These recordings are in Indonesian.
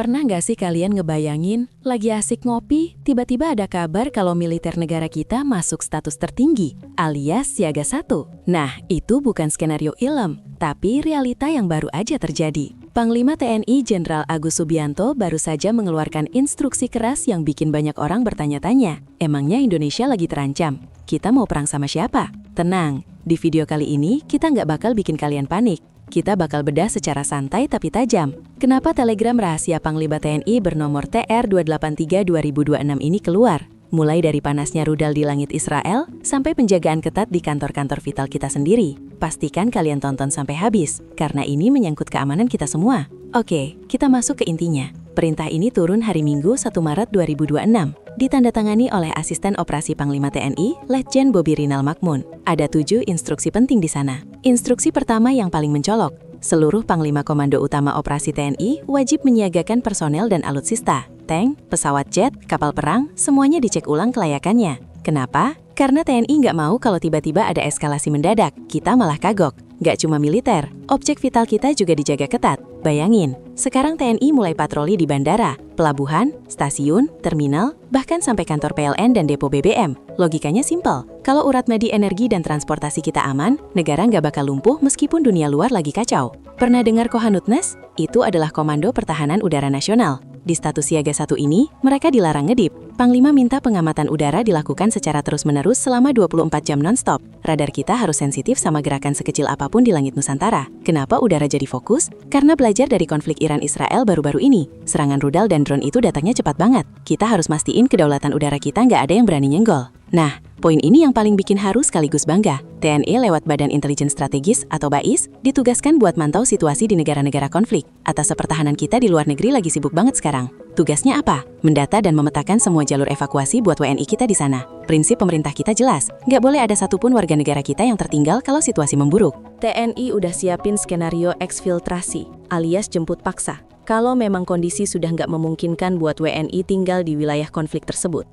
Pernah nggak sih kalian ngebayangin, lagi asik ngopi, tiba-tiba ada kabar kalau militer negara kita masuk status tertinggi, alias siaga 1. Nah, itu bukan skenario film, tapi realita yang baru aja terjadi. Panglima TNI Jenderal Agus Subianto baru saja mengeluarkan instruksi keras yang bikin banyak orang bertanya-tanya, emangnya Indonesia lagi terancam? Kita mau perang sama siapa? Tenang, di video kali ini kita nggak bakal bikin kalian panik. Kita bakal bedah secara santai tapi tajam. Kenapa telegram rahasia Panglima TNI bernomor TR283-2026 ini keluar? Mulai dari panasnya rudal di langit Israel, sampai penjagaan ketat di kantor-kantor vital kita sendiri. Pastikan kalian tonton sampai habis, karena ini menyangkut keamanan kita semua. Oke, kita masuk ke intinya. Perintah ini turun hari Minggu 1 Maret 2026. Ditandatangani oleh Asisten Operasi Panglima TNI, Letjen Bobi Rinal Makmun. Ada 7 instruksi penting di sana. Instruksi pertama yang paling mencolok, seluruh Panglima Komando Utama Operasi TNI wajib menyiagakan personel dan alutsista, tank, pesawat jet, kapal perang, semuanya dicek ulang kelayakannya. Kenapa? Karena TNI nggak mau kalau tiba-tiba ada eskalasi mendadak, kita malah kagok. Nggak cuma militer, objek vital kita juga dijaga ketat. Bayangin, sekarang TNI mulai patroli di bandara, pelabuhan, stasiun, terminal, bahkan sampai kantor PLN dan depo BBM. Logikanya simpel, kalau urat nadi energi dan transportasi kita aman, negara nggak bakal lumpuh meskipun dunia luar lagi kacau. Pernah dengar Kohanutnes? Itu adalah Komando Pertahanan Udara Nasional. Di status siaga 1 ini, mereka dilarang ngedip. Panglima minta pengamatan udara dilakukan secara terus-menerus selama 24 jam non-stop. Radar kita harus sensitif sama gerakan sekecil apapun di langit Nusantara. Kenapa udara jadi fokus? Karena belajar dari konflik Iran-Israel baru-baru ini. Serangan rudal dan drone itu datangnya cepat banget. Kita harus mastiin kedaulatan udara kita nggak ada yang berani nyenggol. Nah, poin ini yang paling bikin haru sekaligus bangga. TNI lewat Badan Intelijen Strategis atau BAIS ditugaskan buat mantau situasi di negara-negara konflik. Atas pertahanan kita di luar negeri lagi sibuk banget sekarang. Tugasnya apa? Mendata dan memetakan semua jalur evakuasi buat WNI kita di sana. Prinsip pemerintah kita jelas, nggak boleh ada satupun warga negara kita yang tertinggal kalau situasi memburuk. TNI udah siapin skenario eksfiltrasi, alias jemput paksa. Kalau memang kondisi sudah nggak memungkinkan buat WNI tinggal di wilayah konflik tersebut.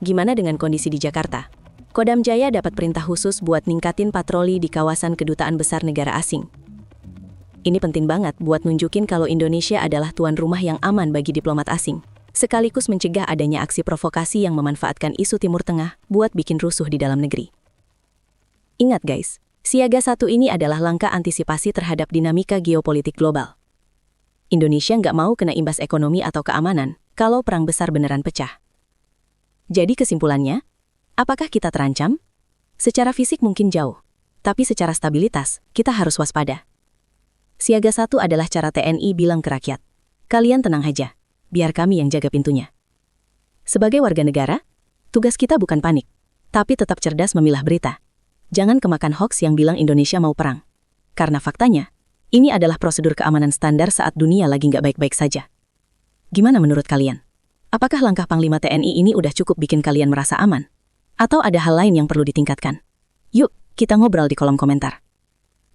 Gimana dengan kondisi di Jakarta? Kodam Jaya dapat perintah khusus buat ningkatin patroli di kawasan kedutaan besar negara asing. Ini penting banget buat nunjukin kalau Indonesia adalah tuan rumah yang aman bagi diplomat asing. Sekaligus mencegah adanya aksi provokasi yang memanfaatkan isu Timur Tengah buat bikin rusuh di dalam negeri. Ingat guys, siaga 1 ini adalah langkah antisipasi terhadap dinamika geopolitik global. Indonesia nggak mau kena imbas ekonomi atau keamanan kalau perang besar beneran pecah. Jadi kesimpulannya, apakah kita terancam? Secara fisik mungkin jauh, tapi secara stabilitas, kita harus waspada. Siaga 1 adalah cara TNI bilang ke rakyat, kalian tenang aja, biar kami yang jaga pintunya. Sebagai warga negara, tugas kita bukan panik, tapi tetap cerdas memilah berita. Jangan kemakan hoaks yang bilang Indonesia mau perang. Karena faktanya, ini adalah prosedur keamanan standar saat dunia lagi nggak baik-baik saja. Gimana menurut kalian? Apakah langkah Panglima TNI ini udah cukup bikin kalian merasa aman? Atau ada hal lain yang perlu ditingkatkan? Yuk, kita ngobrol di kolom komentar.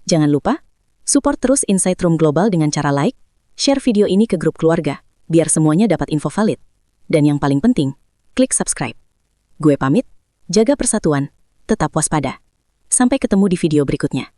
Jangan lupa, support terus Insight Room Global dengan cara like, share video ini ke grup keluarga, biar semuanya dapat info valid. Dan yang paling penting, klik subscribe. Gue pamit, jaga persatuan, tetap waspada. Sampai ketemu di video berikutnya.